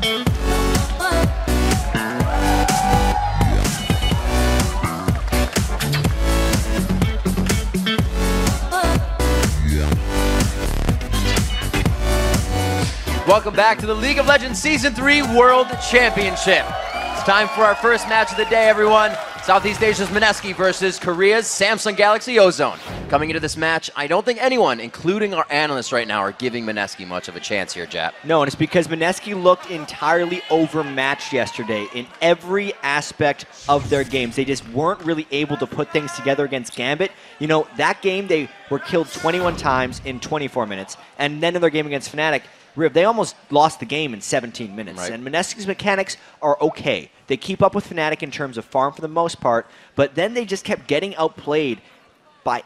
Welcome back to the League of Legends Season 3 World Championship. It's time for our first match of the day, everyone. Southeast Asia's Mineski versus Korea's Samsung Galaxy Ozone. Coming into this match, I don't think anyone, including our analysts right now, are giving Mineski much of a chance here, Jap. No, and it's because Mineski looked entirely overmatched yesterday in every aspect of their games. They just weren't really able to put things together against Gambit. You know, that game they were killed 21 times in 24 minutes. And then in their game against Fnatic, they almost lost the game in 17 minutes. Right. And Mineski's mechanics are okay. They keep up with Fnatic in terms of farm for the most part, but then they just kept getting outplayed by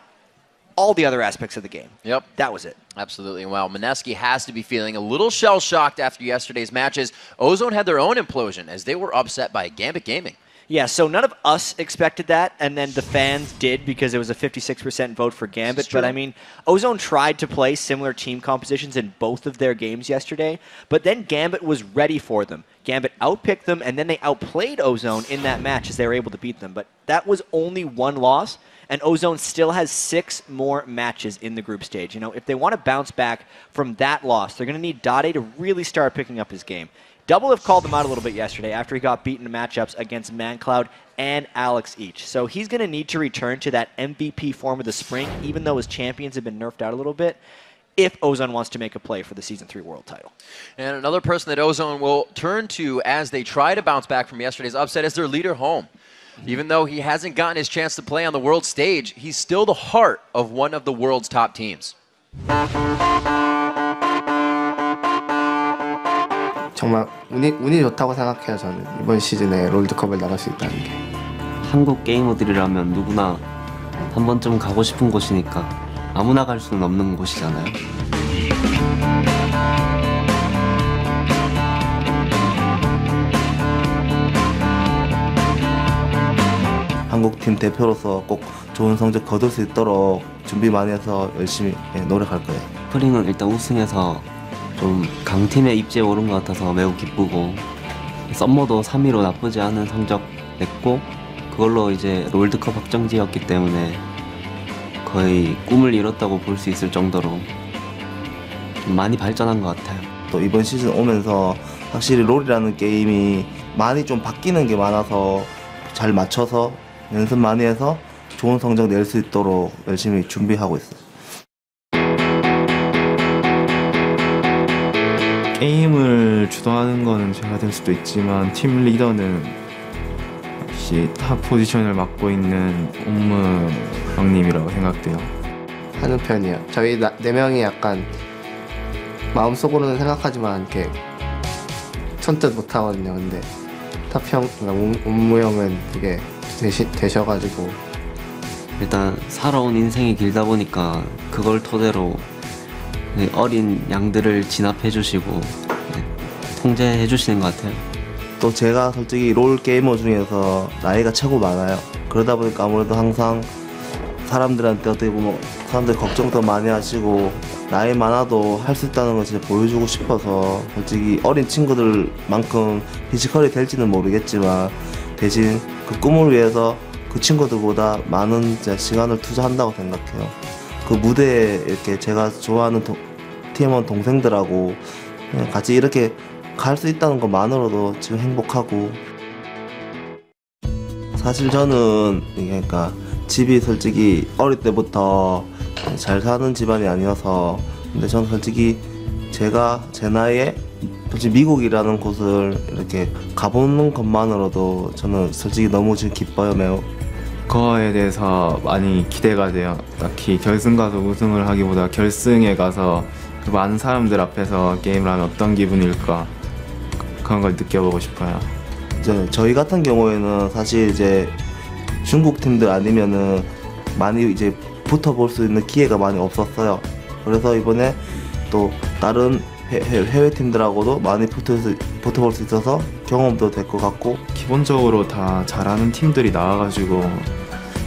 all the other aspects of the game. Yep. That was it. Absolutely. Well, Mineski has to be feeling a little shell-shocked after yesterday's matches. Ozone had their own implosion as they were upset by Gambit Gaming. Yeah, so none of us expected that, and then the fans did because it was a 56% vote for Gambit. But I mean, Ozone tried to play similar team compositions in both of their games yesterday, but then Gambit was ready for them. Gambit outpicked them, and then they outplayed Ozone in that match as they were able to beat them. But that was only one loss, and Ozone still has 6 more matches in the group stage. You know, if they want to bounce back from that loss, they're going to need Dade to really start picking up his game. Double have called him out a little bit yesterday after he got beaten in matchups against ManCloud and Alex each. So he's going to need to return to that MVP form of the spring, even though his champions have been nerfed out a little bit, if Ozone wants to make a play for the Season 3 World title. And another person that Ozone will turn to as they try to bounce back from yesterday's upset is their leader, Home. Even though he hasn't gotten his chance to play on the world stage, he's still the heart of one of the world's top teams. 정말 운이 좋다고 생각해요. 저는 이번 시즌에 롤드컵을 나갈 수 있다는 게. 한국 게이머들이라면 누구나 한 번쯤 가고 싶은 곳이니까 아무나 갈 수는 없는 곳이잖아요. 한국팀 대표로서 꼭 좋은 성적 거둘 수 있도록 준비 많이 해서 열심히 노력할 거예요. 스프링은 일단 우승해서 좀 강팀에 입지에 오른 것 같아서 매우 기쁘고, 썸머도 3위로 나쁘지 않은 성적 냈고, 그걸로 이제 롤드컵 확정지였기 때문에 거의 꿈을 이뤘다고 볼 수 있을 정도로 좀 많이 발전한 것 같아요. 또 이번 시즌 오면서 확실히 롤이라는 게임이 많이 좀 바뀌는 게 많아서 잘 맞춰서 연습 많이 해서 좋은 성적 낼 수 있도록 열심히 준비하고 있어요. 게임을 주도하는 거는 제가 될 수도 있지만 팀 리더는 역시 탑 포지션을 맡고 있는 옴무 형님이라고 생각돼요. 하는 편이에요. 저희 4명이 약간 마음속으로는 생각하지만 이렇게 손뜻 못하거든요. 근데 탑형, 옴무 형은 되게 되셔가지고 일단 살아온 인생이 길다 보니까 그걸 토대로 어린 양들을 진압해 주시고 통제해 주시는 것 같아요. 또 제가 솔직히 롤 게이머 중에서 나이가 최고 많아요. 그러다 보니까 아무래도 항상 사람들한테 어떻게 보면 사람들 걱정도 많이 하시고 나이 많아도 할 수 있다는 걸 진짜 보여주고 싶어서 솔직히 어린 친구들만큼 피지컬이 될지는 모르겠지만 대신 그 꿈을 위해서 그 친구들보다 많은 시간을 투자한다고 생각해요. 그 무대에 이렇게 제가 좋아하는 팀원 동생들하고 같이 이렇게 갈 수 있다는 것만으로도 지금 행복하고, 사실 저는 그러니까 집이 솔직히 어릴 때부터 잘 사는 집안이 아니어서, 근데 저는 솔직히 제가 제 나이에 솔직히 미국이라는 곳을 이렇게 가보는 것만으로도 저는 솔직히 너무 지금 기뻐요. 매우. 그거에 대해서 많이 기대가 돼요. 딱히 결승 가서 우승을 하기보다 결승에 가서 그 많은 사람들 앞에서 게임을 하면 어떤 기분일까, 그런 걸 느껴보고 싶어요. 이제 저희 같은 경우에는 사실 이제 중국 팀들 아니면은 많이 이제 붙어볼 수 있는 기회가 많이 없었어요. 그래서 이번에 또 다른 해외 팀들하고도 많이 붙어볼 수 있어서 경험도 될 것 같고, 기본적으로 다 잘하는 팀들이 나와가지고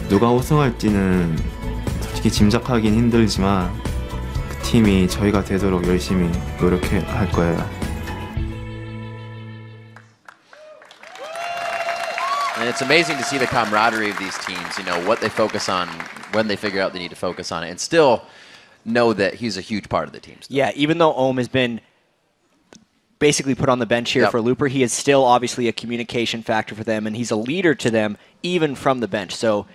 누가 우승할지는 솔직히 짐작하긴 힘들지만 그 팀이 저희가 되도록 열심히 노력할 거예요. And it's amazing to see the camaraderie of these teams, you know, what they focus on when they figure out they need to focus on it, and still know that he's a huge part of the team. Yeah, even though Ohm has been basically put on the bench here for Looper, he is still obviously a communication factor for them, and he's a leader to them even from the bench. So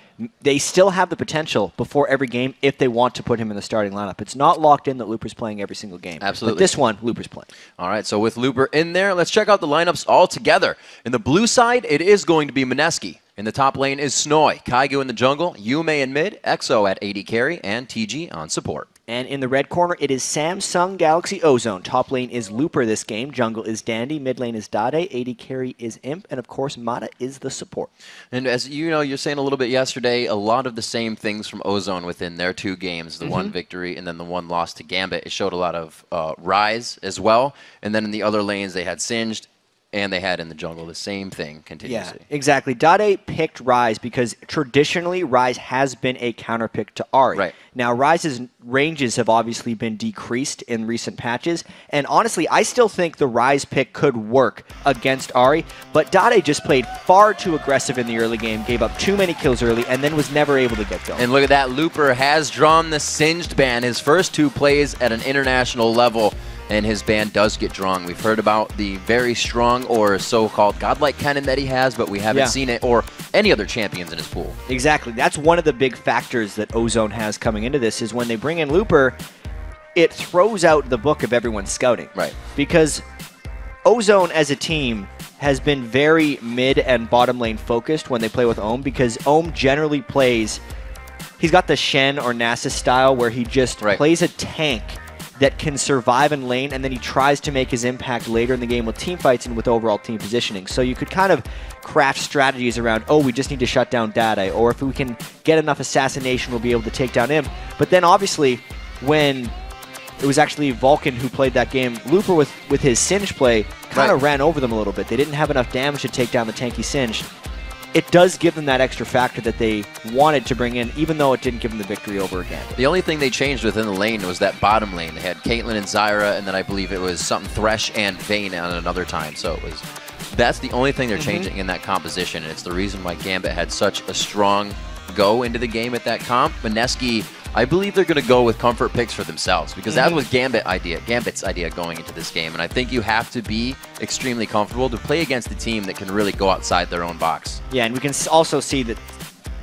they still have the potential before every game if they want to put him in the starting lineup. It's not locked in that Looper's playing every single game. Absolutely. But this one, Looper's playing. All right, so with Looper in there, let's check out the lineups all together. In the blue side, it is going to be Mineski. In the top lane is Snoy, Kaigu in the jungle, Yume in mid, EXO at AD carry, and TG on support. And in the red corner, it is Samsung Galaxy Ozone. Top lane is Looper this game. Jungle is Dandy. Mid lane is Dade. AD carry is Imp. And, of course, Mata is the support. And as you know, you're saying a little bit yesterday, a lot of the same things from Ozone within their 2 games, the one victory and then the one loss to Gambit. It showed a lot of Rise as well. And then in the other lanes, they had Singed. And they had in the jungle the same thing continuously. Yeah, exactly. Dade picked Rise because traditionally Rise has been a counter pick to Ahri. Right. Now Rise's ranges have obviously been decreased in recent patches, and honestly, I still think the Rise pick could work against Ahri, but Dade just played far too aggressive in the early game, gave up too many kills early, and then was never able to get going. And look at that, Looper has drawn the Singed ban. His first 2 plays at an international level, and his ban does get drawn. We've heard about the very strong or so-called godlike cannon that he has, but we haven't seen it or any other champions in his pool. Exactly. That's one of the big factors that Ozone has coming into this is when they bring in Looper, it throws out the book of everyone's scouting. Right. Because Ozone as a team has been very mid and bottom lane focused when they play with Ohm, because Ohm generally plays, he's got the Shen or Nasus style where he just plays a tank that can survive in lane, and then he tries to make his impact later in the game with team fights and with overall team positioning. So you could kind of craft strategies around, oh, we just need to shut down Dade, or if we can get enough assassination, we'll be able to take down him. But then obviously, when it was actually Vulcan who played that game, Looper with his Singe play kind of ran over them a little bit. They didn't have enough damage to take down the tanky Singe. It does give them that extra factor that they wanted to bring in, even though it didn't give them the victory over again. The only thing they changed within the lane was that bottom lane. They had Caitlyn and Zyra, and then I believe it was something Thresh and Vayne on another time. So that's the only thing they're changing in that composition, and it's the reason why Gambit had such a strong go into the game at that comp. Mineski, I believe they're going to go with comfort picks for themselves, because that was Gambit's idea going into this game, and I think you have to be extremely comfortable to play against a team that can really go outside their own box. Yeah, and we can also see that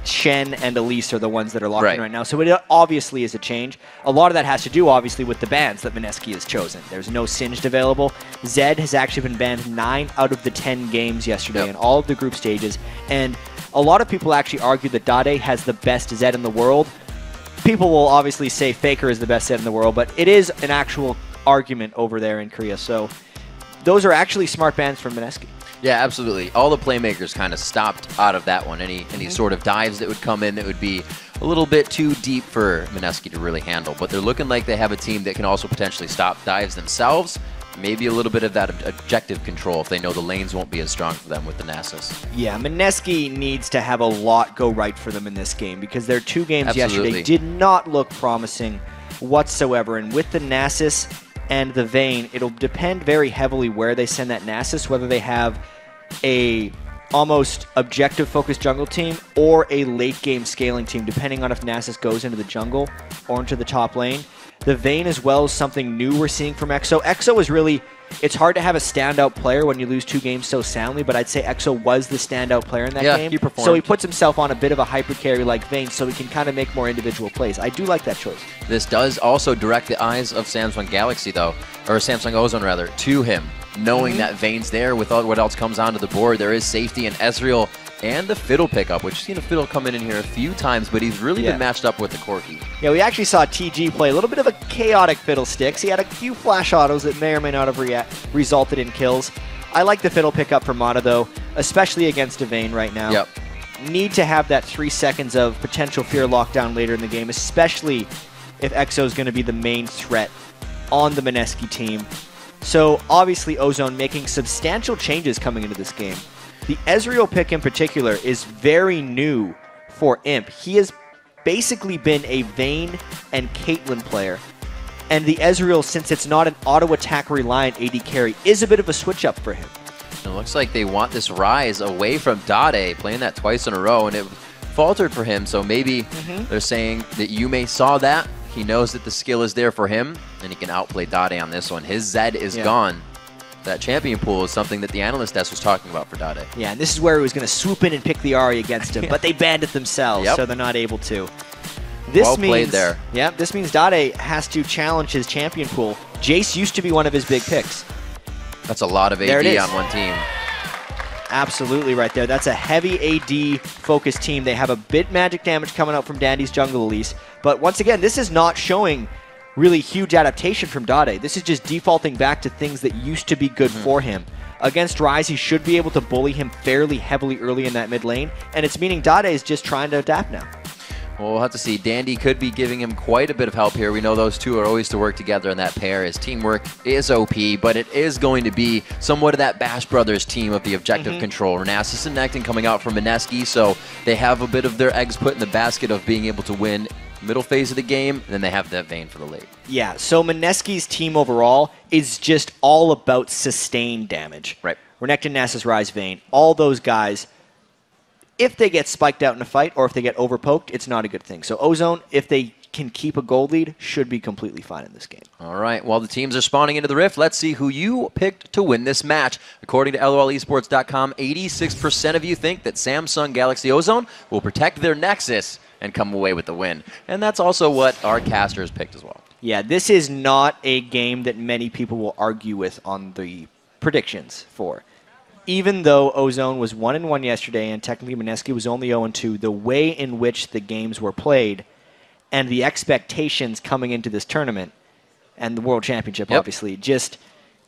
Shen and Elise are the ones that are locked in right now, so it obviously is a change. A lot of that has to do, obviously, with the bans that Mineski has chosen. There's no Singed available. Zed has actually been banned 9 out of the 10 games yesterday in all of the group stages, and a lot of people actually argue that Dade has the best Zed in the world. People will obviously say Faker is the best Zed in the world, but it is an actual argument over there in Korea. So those are actually smart bans from Mineski. Yeah, absolutely. All the playmakers kind of stopped out of that one. Any sort of dives that would come in that would be a little bit too deep for Mineski to really handle. But they're looking like they have a team that can also potentially stop dives themselves. Maybe a little bit of that objective control if they know the lanes won't be as strong for them with the Nasus. Yeah, Mineski needs to have a lot go right for them in this game, because their 2 games yesterday did not look promising whatsoever. And with the Nasus and the Vayne, it'll depend very heavily where they send that Nasus, whether they have a almost objective-focused jungle team or a late-game scaling team, depending on if Nasus goes into the jungle or into the top lane. The Vayne as well is something new we're seeing from EXO. EXO is really, it's hard to have a standout player when you lose 2 games so soundly, but I'd say EXO was the standout player in that game. He performed. So he puts himself on a bit of a hyper carry like Vayne, so he can kind of make more individual plays. I do like that choice. This does also direct the eyes of Samsung Galaxy, though, or Samsung Ozone, rather, to him, knowing that Vayne's there with what else comes onto the board. There is safety in Ezreal and the Fiddle pickup, which you've seen a Fiddle come in here a few times, but he's really been matched up with the Corki. Yeah, we actually saw TG play a little bit of a chaotic Fiddlesticks. He had a few flash autos that may or may not have resulted in kills. I like the Fiddle pickup for Mata, though, especially against a Vayne right now. Yep. Need to have that 3 seconds of potential fear lockdown later in the game, especially if EXO is going to be the main threat on the Mineski team. So, obviously, Ozone making substantial changes coming into this game. The Ezreal pick in particular is very new for Imp. He has basically been a Vayne and Caitlyn player. And the Ezreal, since it's not an auto-attack reliant AD carry, is a bit of a switch-up for him. A composition. It looks like they want this rise away from Dade, playing that twice in a row, and it faltered for him. So maybe they're saying that Yume saw that. He knows that the skill is there for him, and he can outplay Dade on this one. His Zed is gone. That champion pool is something that the analyst desk was talking about for Dade. Yeah, and this is where he was going to swoop in and pick the Ahri against him, but they banned it themselves, so they're not able to. This well means, played there. Yeah, this means Dade has to challenge his champion pool. Jace used to be one of his big picks. That's a lot of AD on one team. Absolutely right there. That's a heavy AD-focused team. They have a bit magic damage coming out from Dandy's jungle Elise. But once again, this is not showing really huge adaptation from Dade. This is just defaulting back to things that used to be good for him. Against Ryze, he should be able to bully him fairly heavily early in that mid lane, and it's meaning Dade is just trying to adapt now. Well, we'll have to see. Dandy could be giving him quite a bit of help here. We know those two are always to work together in that pair. His teamwork is OP, but it is going to be somewhat of that Bash Brothers team of the objective control. Renasus and Nectin coming out from Mineski, so they have a bit of their eggs put in the basket of being able to win middle phase of the game, and then they have that Vayne for the late. Yeah, so Mineski's team overall is just all about sustained damage. Right. Renekton, Nasus, Ryze, Vayne, all those guys, if they get spiked out in a fight or if they get overpoked, it's not a good thing. So Ozone, if they can keep a gold lead, should be completely fine in this game. All right, while the teams are spawning into the Rift, let's see who you picked to win this match. According to LOLesports.com, 86% of you think that Samsung Galaxy Ozone will protect their Nexus and come away with the win. And that's also what our casters picked as well. Yeah, this is not a game that many people will argue with on the predictions for. Even though Ozone was 1-1 yesterday and technically Mineski was only 0-2, the way in which the games were played and the expectations coming into this tournament and the World Championship, obviously, just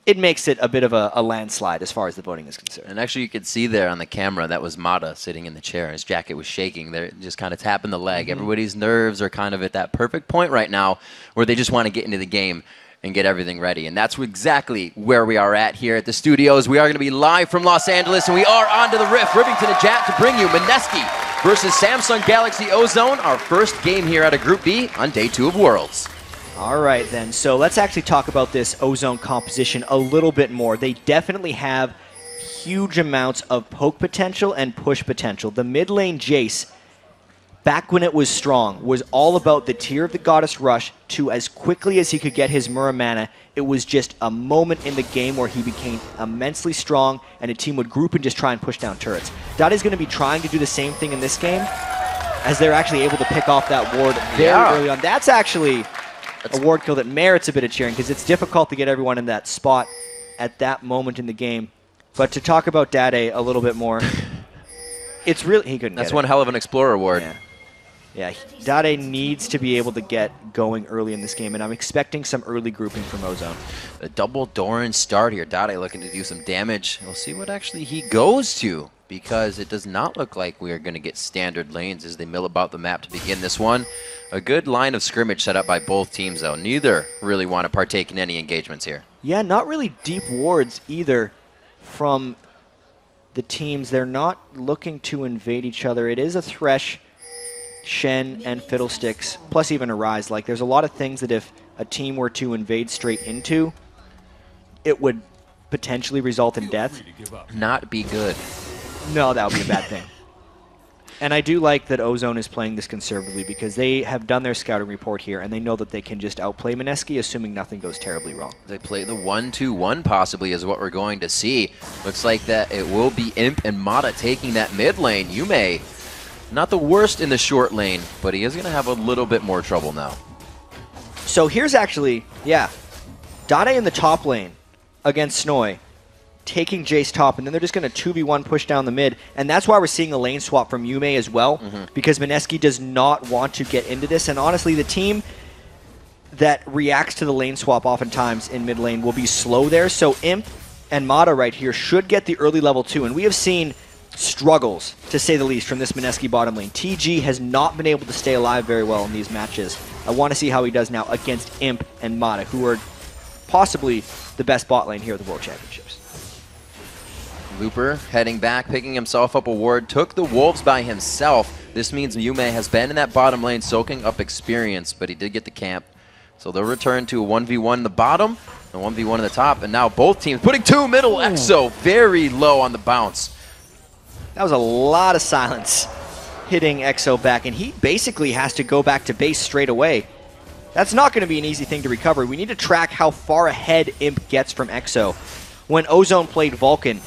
it makes it a bit of a landslide as far as the voting is concerned. And actually, you could see there on the camera that was Mata sitting in the chair. His jacket was shaking. They're just kind of tapping the leg. Everybody's nerves are kind of at that perfect point right now where they just want to get into the game and get everything ready. And that's exactly where we are at here at the studios. We are going to be live from Los Angeles, and we are on to the Rift, Rivington and Jat, to bring you Mineski versus Samsung Galaxy Ozone, our first game here out of Group B on Day 2 of Worlds. All right, then. So let's actually talk about this Ozone composition a little bit more. They definitely have huge amounts of poke potential and push potential. The mid lane Jace, back when it was strong, was all about the Tear of the Goddess rush to as quickly as he could get his Muramana. It was just a moment in the game where he became immensely strong and a team would group and just try and push down turrets. Dade's going to be trying to do the same thing in this game as they're actually able to pick off that ward very early on. That's actually a ward kill that merits a bit of cheering because it's difficult to get everyone in that spot at that moment in the game. But to talk about Dade a little bit more, it's really... He couldn't That's get one it. hell of an Explorer ward. Yeah, Dade needs to be able to get going early in this game, and I'm expecting some early grouping from Ozone. A double Doran start here. Dade looking to do some damage. We'll see what actually he goes to, because it does not look like we are going to get standard lanes as they mill about the map to begin this one. A good line of scrimmage set up by both teams, though. Neither really want to partake in any engagements here. Yeah, not really deep wards either from the teams. They're not looking to invade each other. It is a Thresh, Shen, and Fiddlesticks, plus even a Ryze. Like, there's a lot of things that if a team were to invade straight into, it would potentially result in death. Not be good. No, that would be a bad thing. And I do like that Ozone is playing this conservatively because they have done their scouting report here and they know that they can just outplay Mineski, assuming nothing goes terribly wrong. They play the 1-2-1 possibly is what we're going to see. Looks like that it will be Imp and Mata taking that mid lane. Yume, not the worst in the short lane, but he is going to have a little bit more trouble now. So here's actually, Dade in the top lane against Snoy, taking Jace top, and then they're just going to 2v1 push down the mid, and that's why we're seeing a lane swap from Yume as well, because Mineski does not want to get into this, and honestly, the team that reacts to the lane swap oftentimes in mid lane will be slow there, so Imp and Mata right here should get the early level 2, and we have seen struggles, to say the least, from this Mineski bottom lane. TG has not been able to stay alive very well in these matches. I want to see how he does now against Imp and Mata, who are possibly the best bot lane here at the World Championships. Looper heading back, picking himself up a ward, took the Wolves by himself. This means Yume has been in that bottom lane soaking up experience, but he did get the camp. So they'll return to a 1v1 in the bottom and 1v1 in the top. And now both teams putting two middle. Exo very low on the bounce. That was a lot of silence hitting Exo back, and he basically has to go back to base straight away. That's not going to be an easy thing to recover. We need to track how far ahead Imp gets from Exo. When Ozone played Vulcan,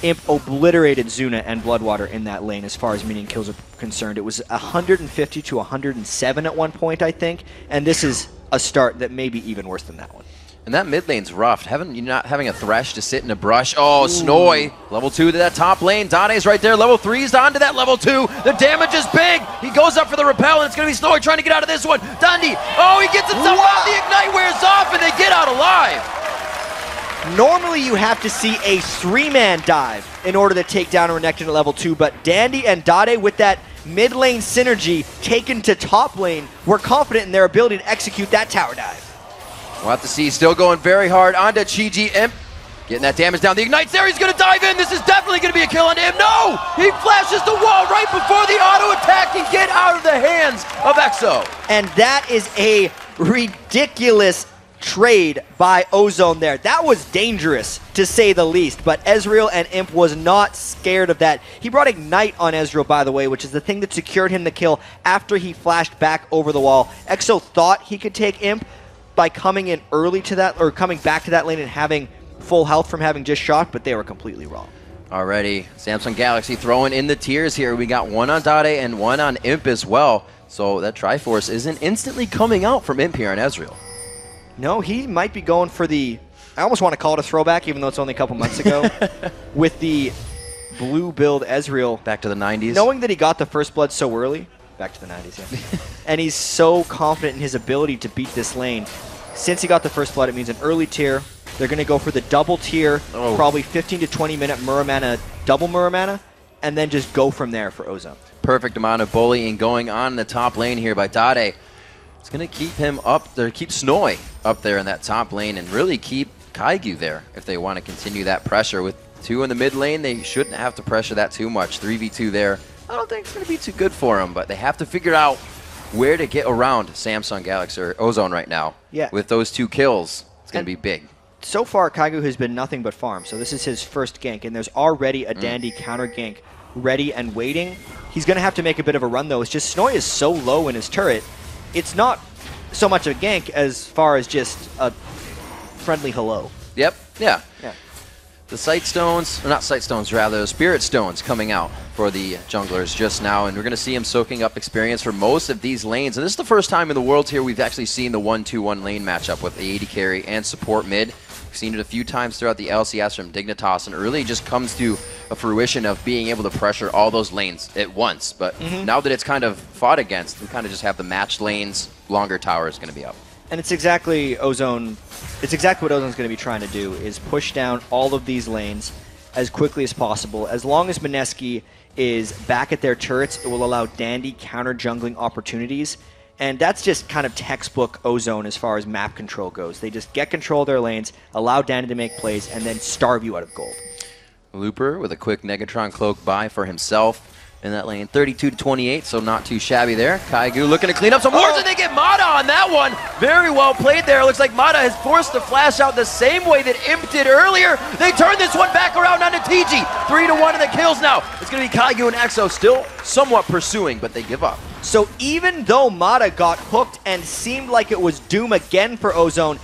Imp obliterated Zuna and Bloodwater in that lane as far as minion kills are concerned. It was 150 to 107 at one point, I think, and this is a start that may be even worse than that one. And that mid lane's rough. You're not having a Thresh to sit in a brush. Oh, Snoy, level 2 to that top lane. Dade's right there, level 3's on to that level 2. The damage is big. He goes up for the repel, and it's going to be Snoy trying to get out of this one. Dundee, oh, he gets himself out. The Ignite wears off, and they get out alive. Normally you have to see a 3-man dive in order to take down a Renekton at level 2, but Dandy and Dade with that mid lane synergy taken to top lane, we're confident in their ability to execute that tower dive. We'll have to see. Still going very hard onto Chi-Ji. Imp getting that damage down. The Ignite's there. He's going to dive in. This is definitely going to be a kill on him. No! He flashes the wall right before the auto attack can get out of the hands of Exo. And that is a ridiculous trade by Ozone there. That was dangerous, to say the least, but Ezreal and Imp was not scared of that. He brought Ignite on Ezreal, by the way, which is the thing that secured him the kill after he flashed back over the wall. Exo thought he could take Imp by coming in early to that, or coming back to that lane and having full health from having just shot, but they were completely wrong. Already, Samsung Galaxy throwing in the tiers here. We got one on Dade and one on Imp as well. So that Triforce isn't instantly coming out from Imp here on Ezreal. No, he might be going for the, I almost want to call it a throwback, even though it's only a couple months ago, with the blue build Ezreal. Back to the 90s. Knowing that he got the first blood so early, back to the 90s, yeah. And he's so confident in his ability to beat this lane. Since he got the first blood, it means an early tier. They're going to go for the double tier, probably 15 to 20 minute Muramana, double Muramana, and then just go from there for Ozone. Perfect amount of bullying going on in the top lane here by Dade. It's going to keep him up there, keep Snoy up there in that top lane, and really keep Kaiju there if they want to continue that pressure. With 2 in the mid lane, they shouldn't have to pressure that too much. 3v2 there, I don't think it's going to be too good for them, but they have to figure out where to get around Samsung Galaxy or Ozone right now. Yeah. With those 2 kills, it's going to be big. So far, Kaigu has been nothing but farm, so this is his first gank, and there's already a Dandy counter gank ready and waiting. He's going to have to make a bit of a run, though. It's just Snoy is so low in his turret, it's not so much a gank as far as just a friendly hello. Yep, yeah. Yeah. The Sight Stones, or not Sight Stones, rather, the Spirit Stones coming out for the junglers just now, and we're going to see him soaking up experience for most of these lanes. And this is the first time in the world here we've actually seen the 1-2-1 lane matchup with the AD carry and support mid. We've seen it a few times throughout the LCS from Dignitas, and it really just comes to a fruition of being able to pressure all those lanes at once. But now that it's kind of fought against, we kind of just have the matched lanes, longer tower is going to be up. And it's exactly Ozone. It's exactly what Ozone's going to be trying to do, is push down all of these lanes as quickly as possible. As long as Mineski is back at their turrets, it will allow Dandy counter jungling opportunities. And that's just kind of textbook Ozone as far as map control goes. They just get control of their lanes, allow Dandy to make plays, and then starve you out of gold. Looper with a quick Negatron cloak buy for himself in that lane. 32 to 28, so not too shabby there. Kaiju looking to clean up some wards, and they get Mata on that one. Very well played there. Looks like Mata has forced the flash out the same way that Imp did earlier. They turn this one back around onto TG. 3-1 in the kills now. It's going to be Kaiju and Exo still somewhat pursuing, but they give up. So even though Mata got hooked and seemed like it was doom again for Ozone,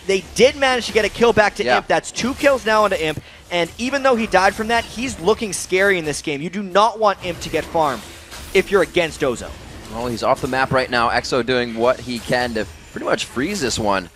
they did manage to get a kill back to Imp. That's 2 kills now onto Imp. And even though he died from that, he's looking scary in this game. You do not want Imp to get farmed if you're against Ozone. Well, he's off the map right now. Exo doing what he can to pretty much freeze this one.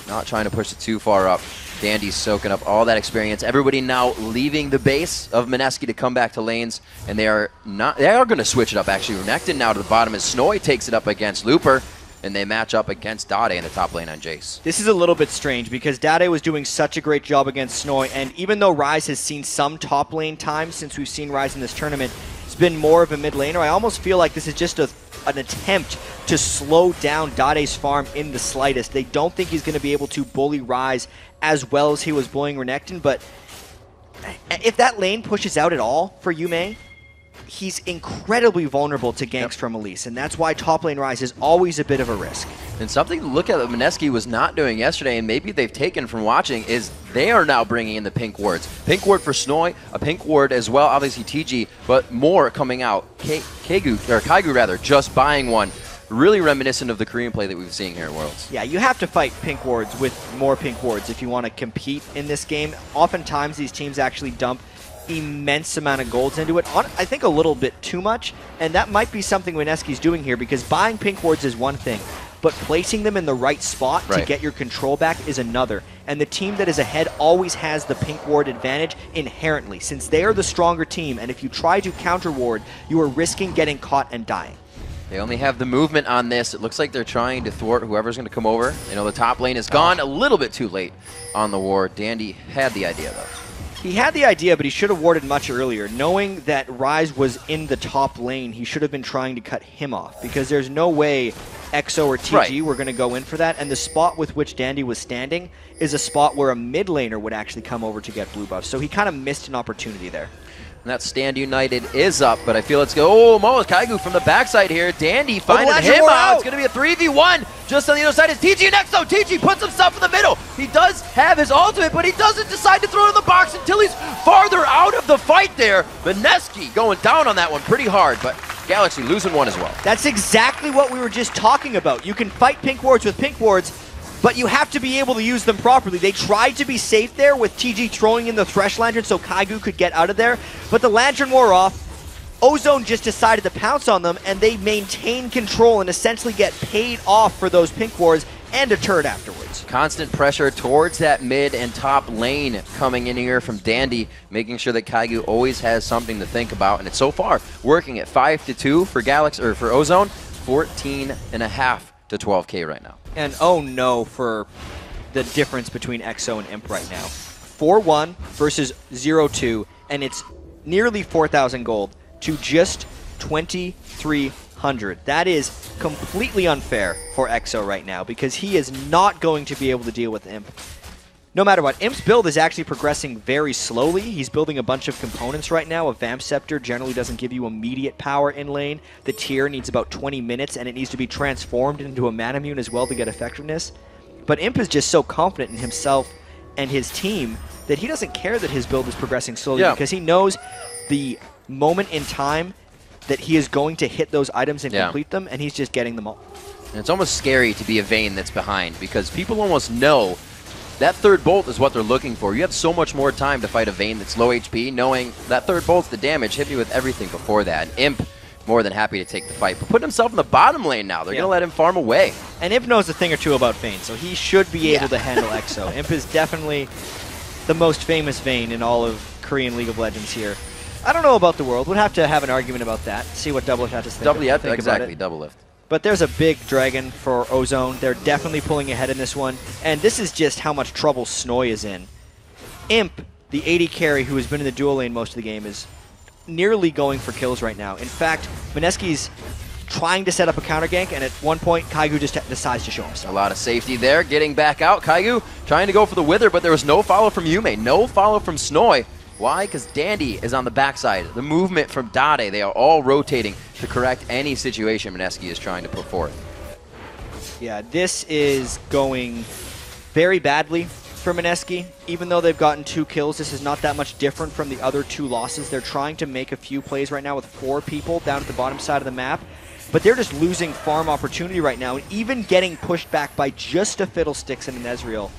Not trying to push it too far up. Dandy's soaking up all that experience. Everybody now leaving the base of Mineski to come back to lanes, and they are going to switch it up actually. Renekton now to the bottom as Snoy takes it up against Looper, and they match up against Dade in the top lane on Jace. This is a little bit strange because Dade was doing such a great job against Snoy, and even though Ryze has seen some top lane time since we've seen Ryze in this tournament, it's been more of a mid laner. I almost feel like this is just an attempt to slow down Dade's farm in the slightest. They don't think he's going to be able to bully Ryze as well as he was bullying Renekton, but if that lane pushes out at all for Yume, he's incredibly vulnerable to ganks from Elise, and that's why top lane Rise is always a bit of a risk. And something to look at that Mineski was not doing yesterday, and maybe they've taken from watching, is they are now bringing in the pink wards. Pink ward for Snoy, a pink ward as well, obviously TG, but more coming out. Kaigu, just buying one. Really reminiscent of the Korean play that we've seen here at Worlds. Yeah, you have to fight pink wards with more pink wards if you want to compete in this game. Oftentimes, these teams actually dump immense amount of golds into it. I think a little bit too much, and that might be something Mineski's doing here, because buying pink wards is one thing, but placing them in the right spot to get your control back is another. And the team that is ahead always has the pink ward advantage inherently, since they are the stronger team, and if you try to counter ward, you are risking getting caught and dying. They only have the movement on this. It looks like they're trying to thwart whoever's going to come over. You know, the top lane is gone a little bit too late on the ward. Dandy had the idea, though. He had the idea, but he should have warded much earlier. Knowing that Rise was in the top lane, he should have been trying to cut him off, because there's no way EXO or TG were going to go in for that, and the spot with which Dandy was standing is a spot where a mid laner would actually come over to get blue buffs, so he kind of missed an opportunity there. And that Stand United is up, but I feel it's go. Oh, Mo's Kaigu from the backside here. Dandy finding him out. It's going to be a 3v1. Just on the other side is TG next, though. TG puts himself in the middle. He does have his ultimate, but he doesn't decide to throw it in the box until he's farther out of the fight there. Mineski going down on that one pretty hard, but Galaxy losing one as well. That's exactly what we were just talking about. You can fight pink wards with pink wards, but you have to be able to use them properly. They tried to be safe there with TG throwing in the Thresh Lantern so Kaigu could get out of there, but the Lantern wore off. Ozone just decided to pounce on them, and they maintain control and essentially get paid off for those pink wards and a turret afterwards. Constant pressure towards that mid and top lane coming in here from Dandy, making sure that Kaigu always has something to think about, and it's so far working at 5-2 for Galaxy, or for Ozone, 14.5 to 12K right now. And oh no for the difference between EXO and Imp right now. 4-1 versus 0-2, and it's nearly 4,000 gold to just 2,300. That is completely unfair for EXO right now, because he is not going to be able to deal with Imp. No matter what, Imp's build is actually progressing very slowly. He's building a bunch of components right now. A Vamp Scepter generally doesn't give you immediate power in lane. The tier needs about 20 minutes, and it needs to be transformed into a Manamune as well to get effectiveness. But Imp is just so confident in himself and his team that he doesn't care that his build is progressing slowly, because he knows the moment in time that he is going to hit those items and complete them, and he's just getting them all. And it's almost scary to be a Vayne that's behind, because people almost know that third bolt is what they're looking for. You have so much more time to fight a Vayne that's low HP, knowing that third bolt's the damage. Hit me with everything before that. And Imp, more than happy to take the fight, but putting himself in the bottom lane now. They're going to let him farm away. And Imp knows a thing or two about Vayne, so he should be able to handle EXO. Imp is definitely the most famous Vayne in all of Korean League of Legends here. I don't know about the world. We'll have to have an argument about that. See what Doublelift has to think Exactly, Doublelift. But there's a big dragon for Ozone. They're definitely pulling ahead in this one. And this is just how much trouble Snoy is in. Imp, the 80 carry who has been in the dual lane most of the game, is nearly going for kills right now. In fact, Mineski's trying to set up a counter gank, and at one point, Kaigu just decides to show himself. A lot of safety there, getting back out. Kaigu trying to go for the Wither, but there was no follow from Yume, no follow from Snoy. Why? Because Dandy is on the backside. The movement from Dade, they are all rotating to correct any situation Mineski is trying to put forth. Yeah, this is going very badly for Mineski. Even though they've gotten 2 kills, this is not that much different from the other 2 losses. They're trying to make a few plays right now with 4 people down at the bottom side of the map, but they're just losing farm opportunity right now, and even getting pushed back by just a Fiddlesticks and an Ezreal.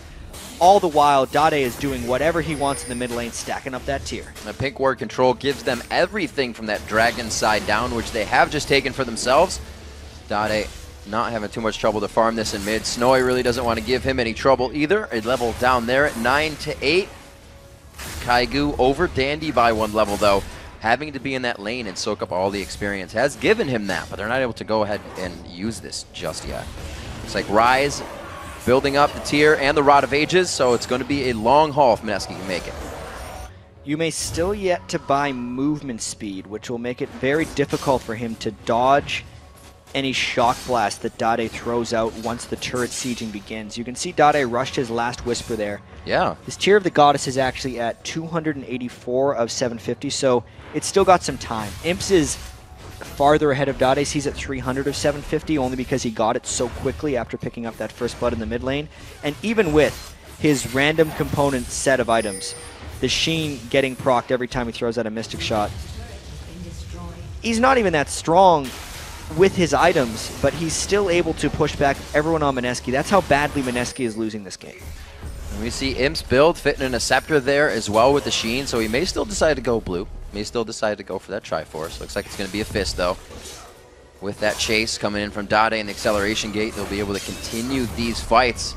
All the while, Dade is doing whatever he wants in the mid lane, stacking up that tier. The pink ward control gives them everything from that dragon side down, which they have just taken for themselves. Dade not having too much trouble to farm this in mid. Snoy really doesn't want to give him any trouble either. A level down there at 9-8. Kaigu over Dandy by 1 level, though. Having to be in that lane and soak up all the experience has given him that, but they're not able to go ahead and use this just yet. Looks like Rise building up the tier and the Rod of Ages, so it's going to be a long haul if Mineski can make it. You may still yet to buy movement speed, which will make it very difficult for him to dodge any shock blast that Dade throws out once the turret sieging begins. You can see Dade rushed his last Whisper there. Yeah. His Tear of the Goddess is actually at 284 of 750, so it's still got some time. Imps is farther ahead of Dade's. He's at 300 of 750 only because he got it so quickly after picking up that first blood in the mid lane. And even with his random component set of items, the Sheen getting procced every time he throws out a Mystic Shot, he's not even that strong with his items, but he's still able to push back everyone on Mineski. That's how badly Mineski is losing this game. And we see Imp's build fitting in a Scepter there as well with the Sheen, so he may still decide to go blue. May still decide to go for that Triforce. Looks like it's going to be a Fist, though. With that chase coming in from Dade and the Acceleration Gate, they'll be able to continue these fights.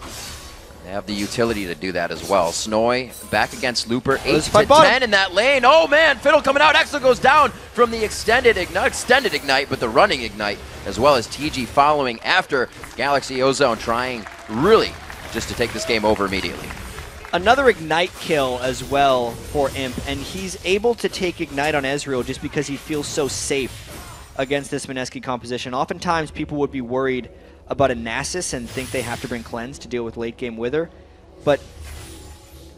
They have the utility to do that as well. Snoy back against Looper, 8 to 10 in that lane. Oh man, Fiddle coming out. Exo goes down from the extended Ignite, but the running Ignite, as well as TG following after Galaxy Ozone trying really just to take this game over immediately. Another Ignite kill as well for Imp, and he's able to take Ignite on Ezreal just because he feels so safe against this Mineski composition. Oftentimes people would be worried about a Nasus and think they have to bring Cleanse to deal with late game Wither, but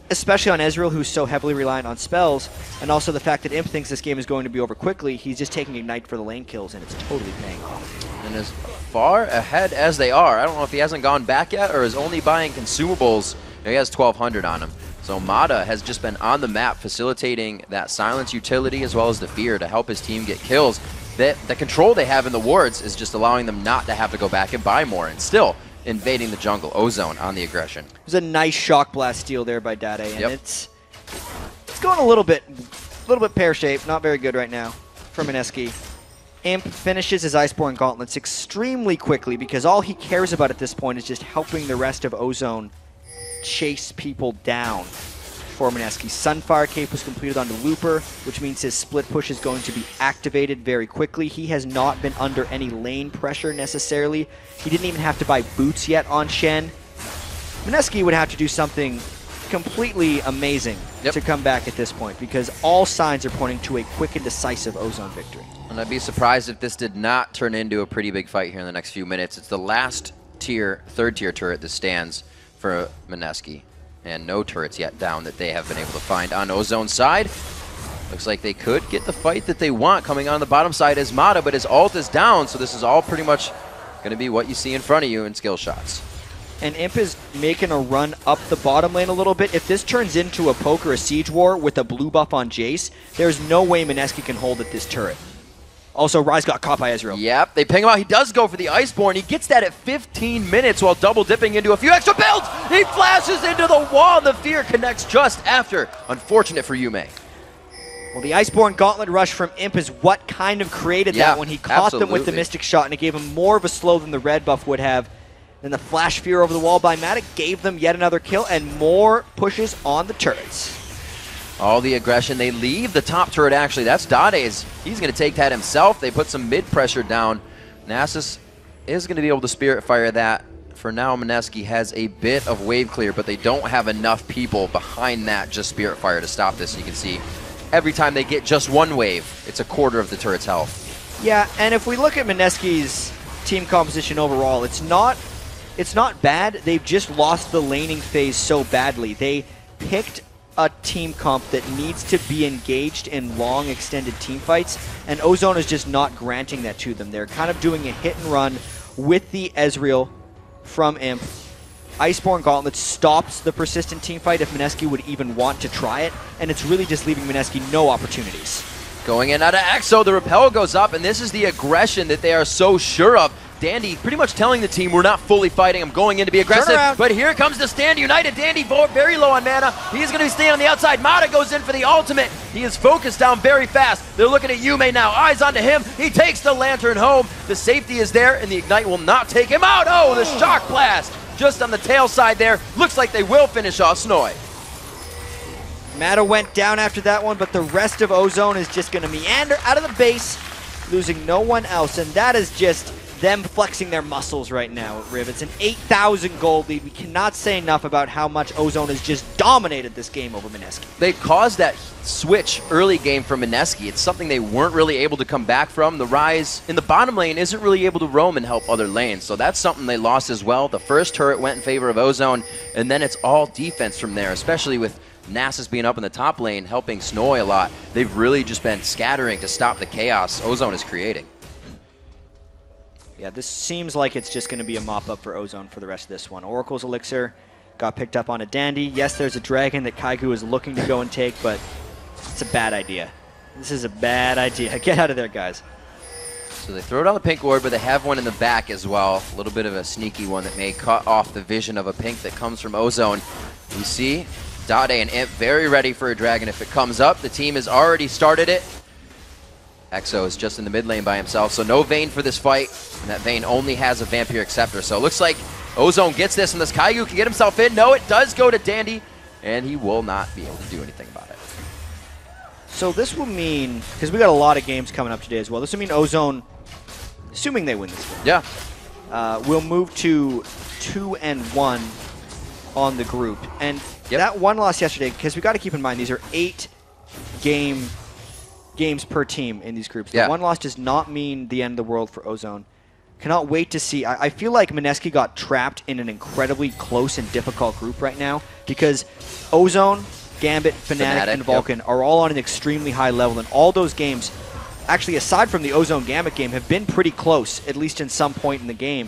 especially on Ezreal, who's so heavily reliant on spells, and also the fact that Imp thinks this game is going to be over quickly, he's just taking Ignite for the lane kills, and it's totally paying off. And as far ahead as they are, I don't know if he hasn't gone back yet or is only buying consumables. He has 1,200 on him. So Mata has just been on the map facilitating that silence utility as well as the fear to help his team get kills. The control they have in the wards is just allowing them not to have to go back and buy more and still invading the jungle. Ozone on the aggression. There's a nice Shock Blast steal there by Dade, and it's going a little bit pear-shaped, not very good right now for Mineski. Imp finishes his Iceborne Gauntlets extremely quickly because all he cares about at this point is just helping the rest of Ozone chase people down for Mineski. Sunfire Cape was completed onto Looper, which means his split push is going to be activated very quickly. He has not been under any lane pressure necessarily. He didn't even have to buy boots yet on Shen. Mineski would have to do something completely amazing to come back at this point because all signs are pointing to a quick and decisive Ozone victory. And I'd be surprised if this did not turn into a pretty big fight here in the next few minutes. It's the last tier, third tier turret that stands for Mineski, and no turrets yet down that they have been able to find on Ozone's side. Looks like they could get the fight that they want coming on the bottom side as Mata, but his ult is down, so this is all pretty much going to be what you see in front of you in skill shots. And Imp is making a run up the bottom lane a little bit. If this turns into a poke or a siege war with a blue buff on Jace, there's no way Mineski can hold at this turret. Also, Ryze got caught by Ezreal. Yep, they ping him out. He does go for the Iceborne. He gets that at 15 minutes while double dipping into a few extra builds. He flashes into the wall, and the fear connects just after. Unfortunate for Yume. Well, the Iceborne Gauntlet Rush from Imp is what kind of created that when he caught them with the Mystic Shot, and it gave him more of a slow than the red buff would have. Then the Flash Fear over the wall by Matic gave them yet another kill and more pushes on the turrets. All the aggression. They leave the top turret, actually. That's Dade's. He's going to take that himself. They put some mid pressure down. Nasus is going to be able to Spirit Fire that. For now, Mineski has a bit of wave clear, but they don't have enough people behind that just Spirit Fire to stop this. You can see every time they get just one wave, it's a quarter of the turret's health. Yeah, and if we look at Mineski's team composition overall, it's not bad. They've just lost the laning phase so badly. They picked a team comp that needs to be engaged in long, extended team fights, and Ozone is just not granting that to them. They're kind of doing a hit and run with the Ezreal from Imp. Iceborne Gauntlet stops the persistent team fight if Mineski would even want to try it, and it's really just leaving Mineski no opportunities. Going in out of Exo, the Repel goes up, and this is the aggression that they are so sure of. Dandy pretty much telling the team, we're not fully fighting, I'm going in to be aggressive. But here comes the stand united. Dandy very low on mana. He's going to be staying on the outside. Mata goes in for the ultimate. He is focused down very fast. They're looking at Yume now. Eyes onto him. He takes the Lantern home. The safety is there, and the Ignite will not take him out. Oh, the Shock Blast just on the tail side there. Looks like they will finish off Snoy. Mata went down after that one, but the rest of Ozone is just going to meander out of the base, losing no one else, and that is just them flexing their muscles right now at Riv. It's an 8,000 gold lead. We cannot say enough about how much Ozone has just dominated this game over Mineski. They caused that switch early game from Mineski. It's something they weren't really able to come back from. The Rise in the bottom lane isn't really able to roam and help other lanes, so that's something they lost as well. The first turret went in favor of Ozone, and then it's all defense from there, especially with Nasus being up in the top lane, helping Snoy a lot. They've really just been scattering to stop the chaos Ozone is creating. Yeah, this seems like it's just going to be a mop-up for Ozone for the rest of this one. Oracle's Elixir got picked up on a Dandy. Yes, there's a dragon that Kaigu is looking to go and take, but it's a bad idea. This is a bad idea. Get out of there, guys. So they throw it on the pink ward, but they have one in the back as well. A little bit of a sneaky one that may cut off the vision of a pink that comes from Ozone. We see Dade and Imp very ready for a dragon if it comes up. The team has already started it. Exo is just in the mid lane by himself, so no Vayne for this fight, and that Vayne only has a Vampiric Scepter. So it looks like Ozone gets this, and this Kaigu can get himself in. No, it does go to Dandy, and he will not be able to do anything about it. So this will mean, because we got a lot of games coming up today as well, this will mean Ozone, assuming they win this game, yeah, will move to 2-1 on the group. And that one loss yesterday, because we got to keep in mind these are 8 games per team in these groups. The one loss does not mean the end of the world for Ozone. Cannot wait to see. I feel like Mineski got trapped in an incredibly close and difficult group right now because Ozone, Gambit, Fnatic, and Vulcan are all on an extremely high level, and all those games, actually aside from the Ozone Gambit game, have been pretty close, at least in some point in the game.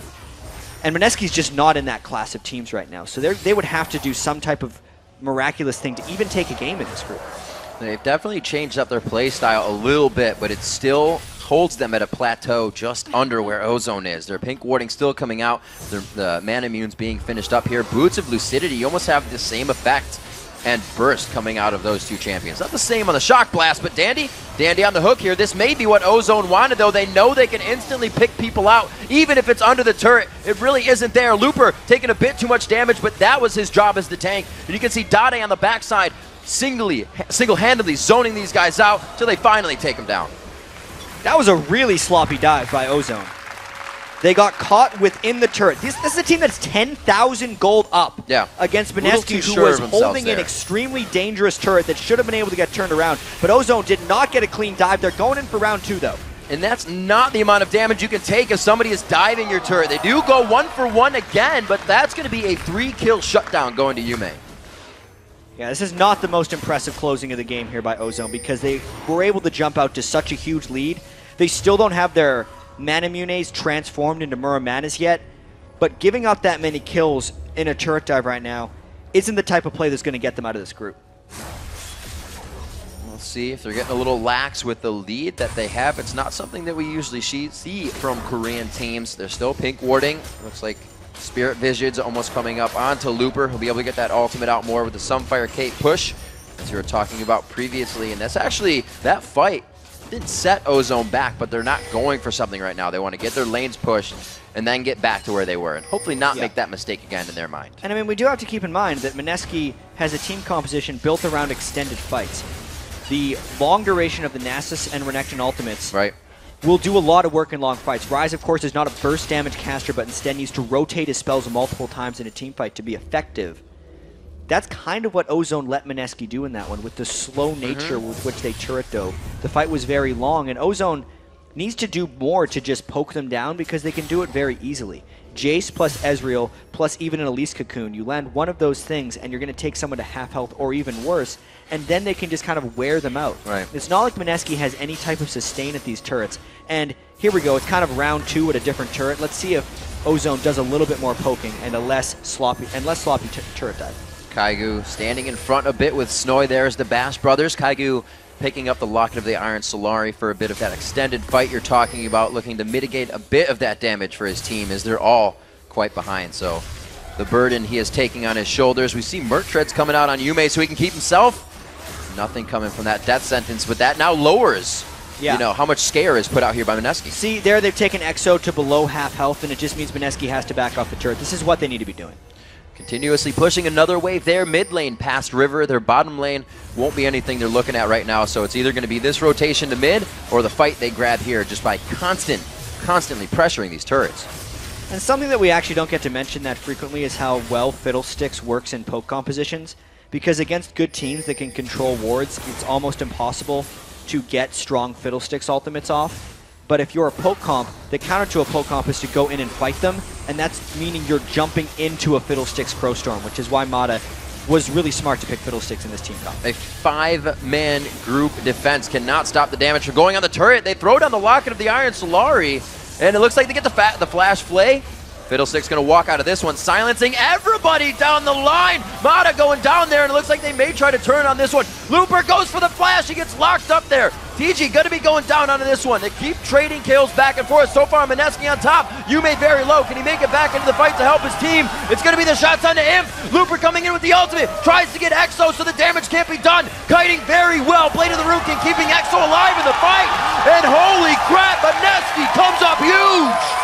And Mineski's just not in that class of teams right now, so they would have to do some type of miraculous thing to even take a game in this group. They've definitely changed up their play style a little bit, but it still holds them at a plateau just under where Ozone is. Their pink warding still coming out. The mana immunes being finished up here. Boots of Lucidity almost have the same effect and burst coming out of those two champions. Not the same on the Shock Blast, but Dandy on the hook here. This may be what Ozone wanted, though. They know they can instantly pick people out, even if it's under the turret. It really isn't there. Looper taking a bit too much damage, but that was his job as the tank. And you can see Dade on the backside single-handedly zoning these guys out till they finally take him down. That was a really sloppy dive by Ozone. They got caught within the turret. This is a team that's 10,000 gold up against Mineski, who was holding an extremely dangerous turret that should have been able to get turned around. But Ozone did not get a clean dive. They're going in for round 2, though. And that's not the amount of damage you can take if somebody is diving your turret. They do go 1-for-1 again, but that's going to be a 3-kill shutdown going to Yume. Yeah, this is not the most impressive closing of the game here by Ozone because they were able to jump out to such a huge lead. They still don't have their Manamunes transformed into Muramanas yet, but giving up that many kills in a turret dive right now isn't the type of play that's going to get them out of this group. We'll see if they're getting a little lax with the lead that they have. It's not something that we usually see from Korean teams. They're still pink warding. Looks like Spirit Vision's almost coming up onto Looper. He'll be able to get that ultimate out more with the Sunfire Kate push, as we were talking about previously. And that's actually, that fight did set Ozone back, but they're not going for something right now. They want to get their lanes pushed and then get back to where they were and hopefully not make that mistake again in their mind. And I mean, we do have to keep in mind that Mineski has a team composition built around extended fights. The long duration of the Nasus and Renekton ultimates will do a lot of work in long fights. Rise, of course, is not a burst damage caster, but instead needs to rotate his spells multiple times in a team fight to be effective. That's kind of what Ozone let Mineski do in that one, with the slow nature with which they turret dove. The fight was very long, and Ozone needs to do more to just poke them down because they can do it very easily. Jace plus Ezreal plus even an Elise Cocoon. You land one of those things and you're going to take someone to half health or even worse, and then they can just kind of wear them out. It's not like Mineski has any type of sustain at these turrets. And here we go. It's kind of round 2 at a different turret. Let's see if Ozone does a little bit more poking and a less sloppy turret dive. Kaigu standing in front a bit with Snoy there as the Bash brothers. Kaigu picking up the Locket of the Iron Solari for a bit of that extended fight you're talking about, looking to mitigate a bit of that damage for his team as they're all quite behind. So the burden he is taking on his shoulders. We see Merc Treads coming out on Yume so he can keep himself. Nothing coming from that death sentence, but that now lowers you know, how much scare is put out here by Mineski. See, there they've taken Exo to below half health, and it just means Mineski has to back off the turret. This is what they need to be doing. Continuously pushing another wave there, mid lane past River. Their bottom lane won't be anything they're looking at right now, so it's either going to be this rotation to mid or the fight they grab here just by constantly pressuring these turrets. And something that we actually don't get to mention that frequently is how well Fiddlesticks works in poke compositions. because against good teams that can control wards, it's almost impossible to get strong Fiddlesticks ultimates off. But if you're a poke comp, the counter to a poke comp is to go in and fight them, and that's meaning you're jumping into a Fiddlesticks Crowstorm, which is why Mata was really smart to pick Fiddlesticks in this team comp. A 5-man group defense cannot stop the damage from going on the turret. They throw down the Locket of the Iron Solari, and it looks like they get the Flash Flay. Fiddlestick's going to walk out of this one, silencing everybody down the line. Mata going down there, and it looks like they may try to turn on this one. Looper goes for the flash. He gets locked up there. TG going to be going down onto this one. They keep trading kills back and forth. So far, Mineski on top. Yume very low. Can he make it back into the fight to help his team? It's going to be the shots onto Imp. Looper coming in with the ultimate. Tries to get Exo so the damage can't be done. Kiting very well. Blade of the Rukin keeping Exo alive in the fight. And holy crap, Mineski comes up huge.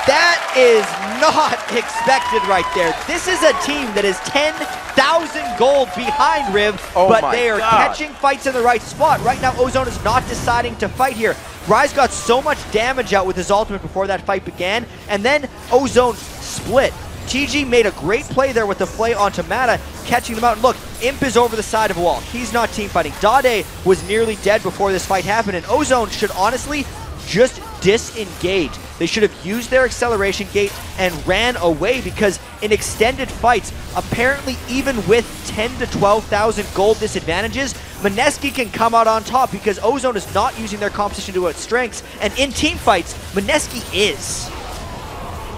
That is not expected right there. This is a team that is 10,000 gold behind Riv, but they are catching fights in the right spot. Right now, Ozone is not deciding to fight here. Rise got so much damage out with his ultimate before that fight began, and then Ozone split. TG made a great play there with the play onto Mata, catching them out. And look, Imp is over the side of a wall. He's not team fighting. Dade was nearly dead before this fight happened, and Ozone should honestly just disengage. They should have used their acceleration gate and ran away, because in extended fights, apparently even with 10 to 12,000 gold disadvantages, Mineski can come out on top because Ozone is not using their competition to its strengths, and in team fights, Mineski is.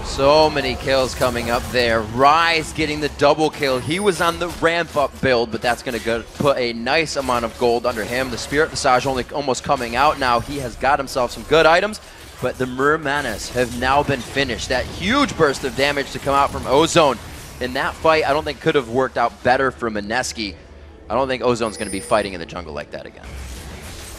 So many kills coming up there. Rise getting the double kill. He was on the ramp-up build, but that's going to put a nice amount of gold under him. The Spirit Visage only almost coming out now. He has got himself some good items, but the Mermanas have now been finished. That huge burst of damage to come out from Ozone in that fight, I don't think could have worked out better for Mineski. I don't think Ozone's going to be fighting in the jungle like that again.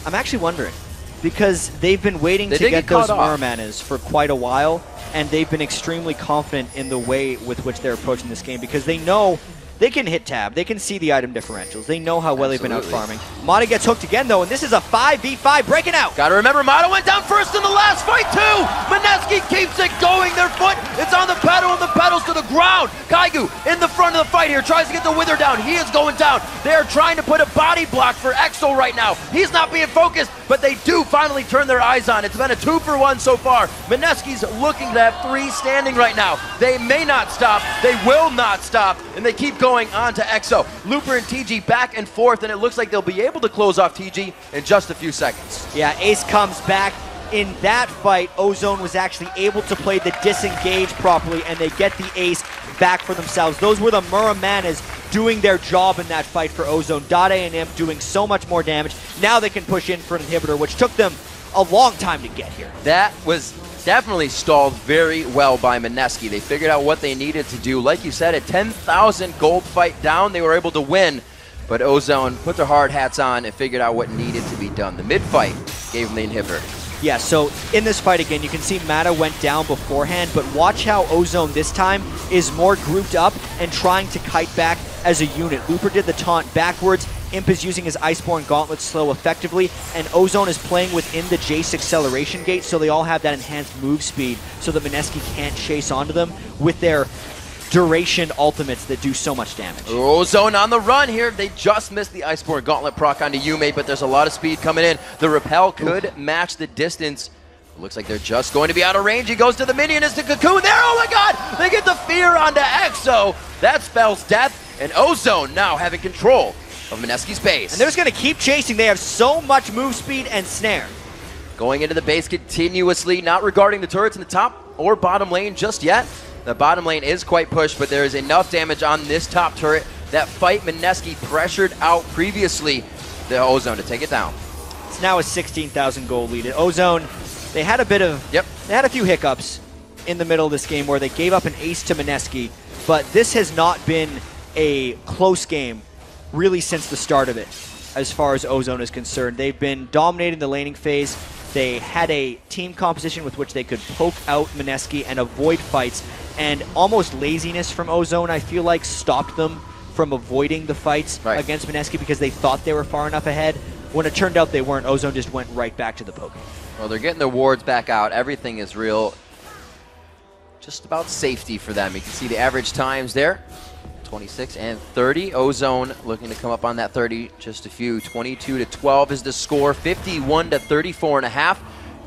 I'm actually wondering, because they've been waiting to get those Mermanas for quite a while, and they've been extremely confident in the way with which they're approaching this game, because they know they can hit tab, they can see the item differentials, they know how well they've been out farming. Mata gets hooked again though, and this is a 5v5 breaking out. Gotta remember, Mata went down first in the last fight too! Mineski keeps it going, their foot, it's on the pedal, and the pedal's to the ground. Kaigu in the front of the fight here, tries to get the Wither down, he is going down. They're trying to put a body block for Exo right now. He's not being focused, but they do finally turn their eyes on. It's been a 2-for-1 so far. Mineski's looking to have 3 standing right now. They may not stop, they will not stop, and they keep going on to Exo. Looper and TG back and forth, and it looks like they'll be able to close off TG in just a few seconds. Yeah, Ace comes back. In that fight, Ozone was actually able to play the disengage properly, and they get the ace back for themselves. Those were the Muramanas doing their job in that fight for Ozone. Dade and Imp doing so much more damage. Now they can push in for an inhibitor, which took them a long time to get here. That was definitely stalled very well by Mineski. They figured out what they needed to do. Like you said, a 10,000 gold fight down, they were able to win. But Ozone put their hard hats on and figured out what needed to be done. The mid-fight gave them the inhibitor. Yeah, so in this fight again, you can see Mata went down beforehand, but watch how Ozone this time is more grouped up and trying to kite back as a unit. Looper did the taunt backwards. Imp is using his Iceborne Gauntlet slow effectively, and Ozone is playing within the Jace acceleration gate, so they all have that enhanced move speed so that Mineski can't chase onto them with their duration ultimates that do so much damage. Ozone on the run here. They just missed the Iceborne Gauntlet proc onto Yume, but there's a lot of speed coming in. The Repel could match the distance. It looks like they're just going to be out of range. He goes to the minion, it's the Cocoon there. Oh my god! They get the fear onto Exo. That spells death, and Ozone now having control of Mineski's base. And they're just going to keep chasing. They have so much move speed and snare. Going into the base continuously, not regarding the turrets in the top or bottom lane just yet. The bottom lane is quite pushed, but there is enough damage on this top turret. That fight Mineski pressured out previously the Ozone to take it down. It's now a 16,000 gold lead. Ozone, they had a bit of, they had a few hiccups in the middle of this game where they gave up an ace to Mineski, but this has not been a close game really since the start of it as far as Ozone is concerned. They've been dominating the laning phase. They had a team composition with which they could poke out Mineski and avoid fights, and almost laziness from Ozone, I feel like, stopped them from avoiding the fights against Mineski because they thought they were far enough ahead. When it turned out they weren't, Ozone just went right back to the poke. Well, they're getting their wards back out. Everything is real. Just about safety for them. You can see the average times there. 26 and 30. Ozone looking to come up on that 30, just a few. 22-12 is the score, 51-34.5.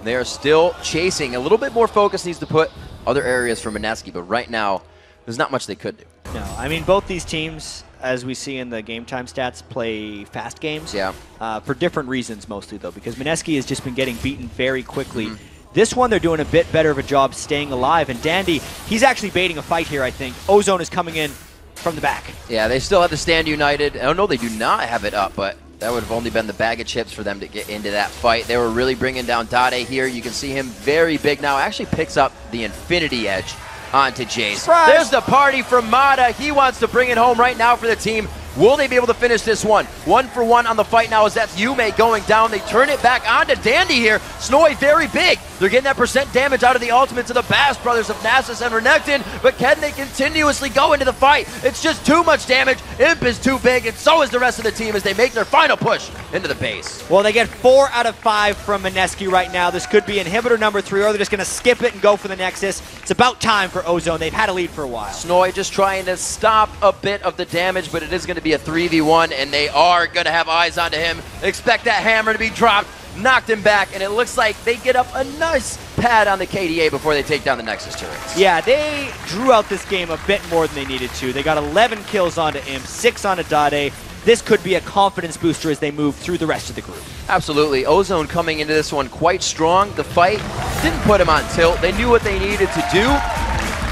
They are still chasing. A little bit more focus needs to put other areas for Mineski, but right now, there's not much they could do. No, I mean, both these teams, as we see in the game time stats, play fast games. Yeah. For different reasons mostly, though, because Mineski has just been getting beaten very quickly. This one, they're doing a bit better of a job staying alive, and Dandy, he's actually baiting a fight here, I think. Ozone is coming in from the back. Yeah, they still have the stand united. Oh, no, they do not have it up, but that would have only been the bag of chips for them to get into that fight. They were really bringing down Dade here. You can see him very big now. Actually picks up the Infinity Edge onto Jace. Surprise! There's the party from Mata. He wants to bring it home right now for the team. Will they be able to finish this one? 1-for-1 on the fight now as that's Yume going down. They turn it back onto Dandy here. Snowy very big. They're getting that percent damage out of the ultimates of the Bass brothers of Nasus and Renekton, but can they continuously go into the fight? It's just too much damage. Imp is too big, and so is the rest of the team as they make their final push into the base. Well, they get 4 out of 5 from Mineski right now. This could be inhibitor number 3, or they're just going to skip it and go for the Nexus. It's about time for Ozone. They've had a lead for a while. Snowy just trying to stop a bit of the damage, but it is going to be a 3v1, and they are going to have eyes onto him. Expect that hammer to be dropped. Knocked him back, and it looks like they get up a nice pad on the KDA before they take down the Nexus turrets. Yeah, they drew out this game a bit more than they needed to. They got 11 kills onto Imp, 6 onto Dade. This could be a confidence booster as they move through the rest of the group. Absolutely. Ozone coming into this one quite strong. The fight didn't put him on tilt. They knew what they needed to do.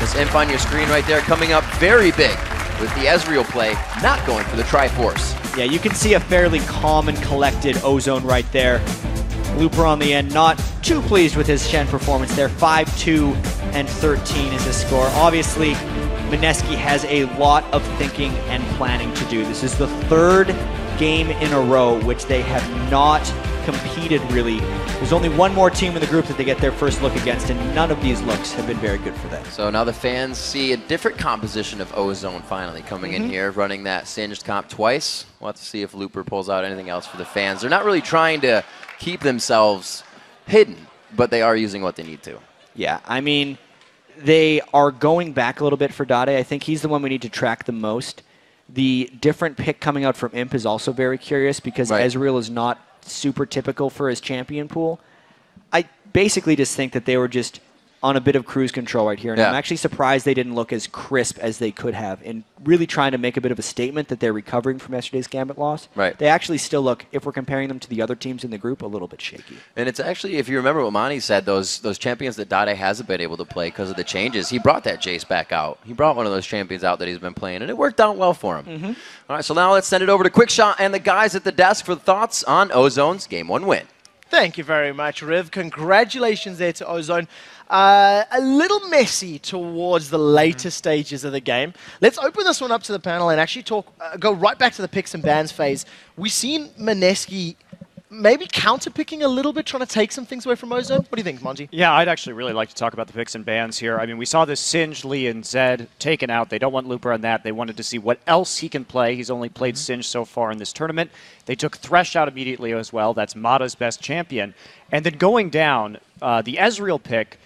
This Imp on your screen right there coming up very big with the Ezreal play, not going for the Triforce. Yeah, you can see a fairly calm and collected Ozone right there. Looper on the end, not too pleased with his Shen performance there. 5-2 and 13 is his score. Obviously, Mineski has a lot of thinking and planning to do. This is the 3rd game in a row which they have not competed really. There's only one more team in the group that they get their first look against, and none of these looks have been very good for them. So now the fans see a different composition of Ozone finally coming in here, running that Singed comp twice. We'll have to see if Looper pulls out anything else for the fans. They're not really trying to keep themselves hidden, but they are using what they need to. Yeah, I mean, they are going back a little bit for Dade. I think he's the one we need to track the most. The different pick coming out from Imp is also very curious because Ezreal is not super typical for his champion pool. I basically just think that they were just on a bit of cruise control right here, and I'm actually surprised they didn't look as crisp as they could have, and really trying to make a bit of a statement that they're recovering from yesterday's Gambit loss. Right. They actually still look, if we're comparing them to the other teams in the group, a little bit shaky. And it's actually, if you remember what Monty said, those champions that Dade hasn't been able to play because of the changes, he brought that Jace back out. He brought one of those champions out that he's been playing, and it worked out well for him. All right, so now let's send it over to Quickshot and the guys at the desk for thoughts on Ozone's Game 1 win. Thank you very much, Riv. Congratulations there to Ozone. A little messy towards the later stages of the game. Let's open this one up to the panel and actually go right back to the picks and bans phase. We've seen Mineski maybe counter-picking a little bit, trying to take some things away from Ozone. What do you think, Monty? Yeah, I'd actually really like to talk about the picks and bans here. I mean, we saw this Singed, Lee, and Zed taken out. They don't want Looper on that. They wanted to see what else he can play. He's only played Singed so far in this tournament. They took Thresh out immediately as well. That's Mata's best champion. And then going down, the Ezreal pick,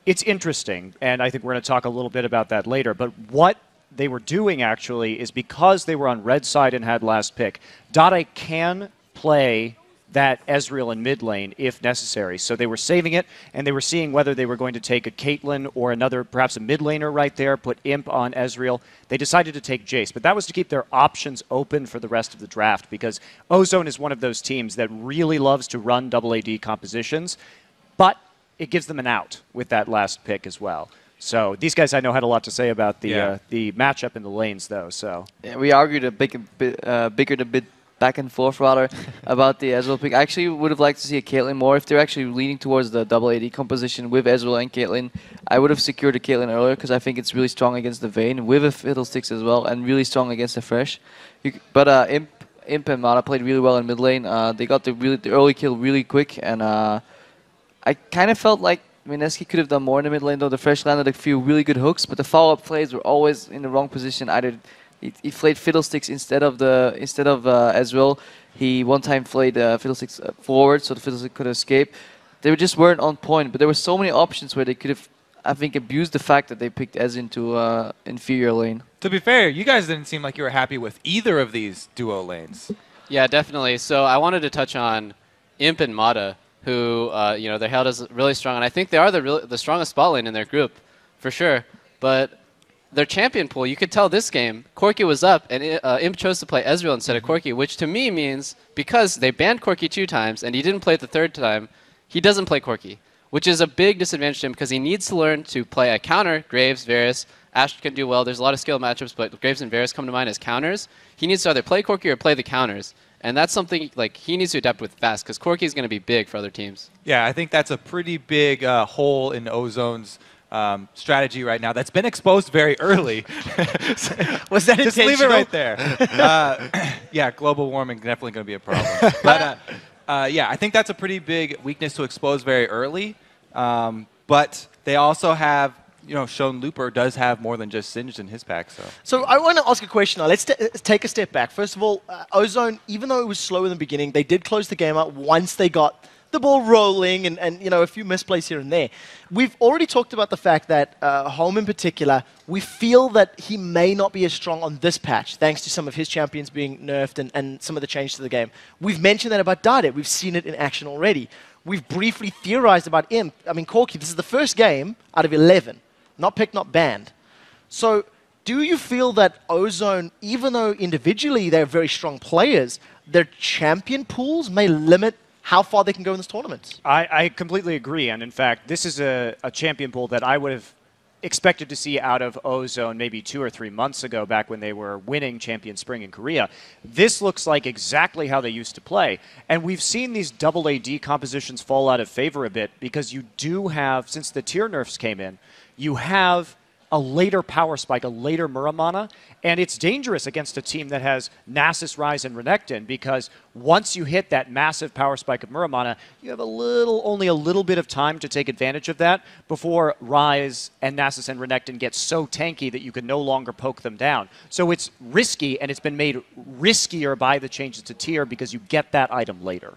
it's interesting, and I think we're going to talk a little bit about that later, but what they were doing actually is because they were on red side and had last pick, Dade can play that Ezreal in mid lane if necessary. So they were saving it, and they were seeing whether they were going to take a Caitlyn or another, perhaps a mid laner right there, put Imp on Ezreal. They decided to take Jace, but that was to keep their options open for the rest of the draft because Ozone is one of those teams that really loves to run double AD compositions, but it gives them an out with that last pick as well. So these guys I know had a lot to say about the matchup in the lanes, though. So yeah, we argued a bit back and forth rather about the Ezreal pick. I actually would have liked to see a Caitlyn more. If they're actually leaning towards the double AD composition with Ezreal and Caitlyn, I would have secured a Caitlyn earlier because I think it's really strong against the Vayne with a Fiddlesticks as well, and really strong against the Thresh. But Imp and Mata played really well in mid lane. They got the early kill really quick, and I kind of felt like Mineski could have done more in the mid lane, though. The Thresh landed a few really good hooks, but the follow-up plays were always in the wrong position. Either he played Fiddlesticks instead of Ezreal. He one time played Fiddlesticks forward, so the Fiddlesticks could escape. They just weren't on point, but there were so many options where they could have I think, abused the fact that they picked Ez into inferior lane. To be fair, you guys didn't seem like you were happy with either of these duo lanes. Yeah, definitely. So I wanted to touch on Imp and Mata, who they're held as really strong, and I think they are the strongest spot lane in their group, for sure. But their champion pool, you could tell this game, Corki was up, and Imp chose to play Ezreal instead of Corki, which to me means because they banned Corki 2 times and he didn't play it the 3rd time, he doesn't play Corki, which is a big disadvantage to him because he needs to learn to play a counter. Graves, Varus, Ashe can do well. There's a lot of skill matchups, but Graves and Varus come to mind as counters. He needs to either play Corki or play the counters. And that's something like he needs to adapt with fast because Corki is going to be big for other teams. Yeah, I think that's a pretty big hole in Ozone's strategy right now that's been exposed very early. Was that Just leave it right there. Yeah, global warming definitely going to be a problem. But yeah, I think that's a pretty big weakness to expose very early. But they also have shown Looper does have more than just Singed in his pack. So I want to ask a question now. Let's take a step back. First of all, Ozone, even though it was slow in the beginning, they did close the game out once they got the ball rolling and a few misplays here and there. We've already talked about the fact that Home in particular, we feel that he may not be as strong on this patch thanks to some of his champions being nerfed and some of the changes to the game. We've mentioned that about Dade. We've seen it in action already. We've briefly theorized about Imp. I mean, Corki, this is the first game out of 11. Not picked, not banned. So do you feel that Ozone, even though individually they're very strong players, their champion pools may limit how far they can go in this tournament? I completely agree. And in fact, this is a champion pool that I would have expected to see out of Ozone maybe 2 or 3 months ago, back when they were winning Champion Spring in Korea. This looks like exactly how they used to play. And we've seen these double AD compositions fall out of favor a bit because you do have, since the tier nerfs came in, you have a later power spike, a later Muramana, and it's dangerous against a team that has Nasus, Ryze, and Renekton because once you hit that massive power spike of Muramana, you have only a little bit of time to take advantage of that before Ryze and Nasus and Renekton get so tanky that you can no longer poke them down. So it's risky, and it's been made riskier by the changes to tier because you get that item later.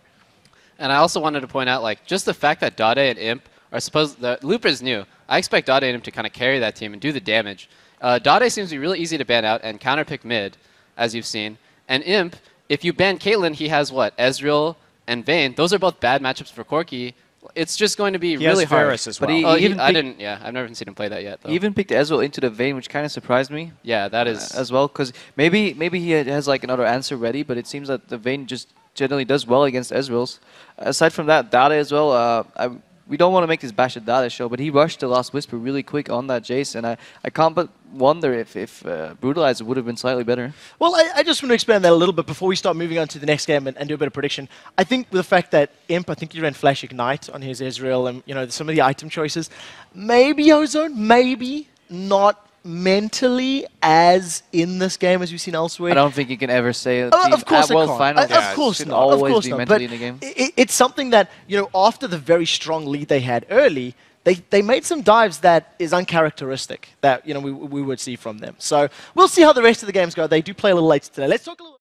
And I also wanted to point out, like, just the fact that Dade and Imp are supposed... The Looper's new. I expect Dade and Imp to kind of carry that team and do the damage. Dade seems to be really easy to ban out and counterpick mid, as you've seen. And Imp, if you ban Caitlyn, he has what? Ezreal and Vayne. Those are both bad matchups for Corki. It's just going to be really hard. Varus as well. But I've never seen him play that yet, though. He even picked Ezreal into the Vayne, which kind of surprised me. Yeah, that is... as well, because maybe he has like another answer ready, but it seems that the Vayne just generally does well against Ezreals. Aside from that, Dade as well, we don't want to make this Bash at Dade show, but he rushed the Last Whisper really quick on that Jace, and I can't but wonder if Brutalizer would have been slightly better. Well, I just want to expand that a little bit before we start moving on to the next game and do a bit of prediction. I think with the fact that Imp, I think he ran Flash Ignite on his Ezreal and some of the item choices, maybe Ozone, maybe not mentally as in this game as we've seen elsewhere. I don't think you can ever say of course World Finals. Of course not. Always be mentally in the game. It's something that, after the very strong lead they had early, they made some dives that is uncharacteristic that we would see from them. So we'll see how the rest of the games go. They do play a little later today. Let's talk a little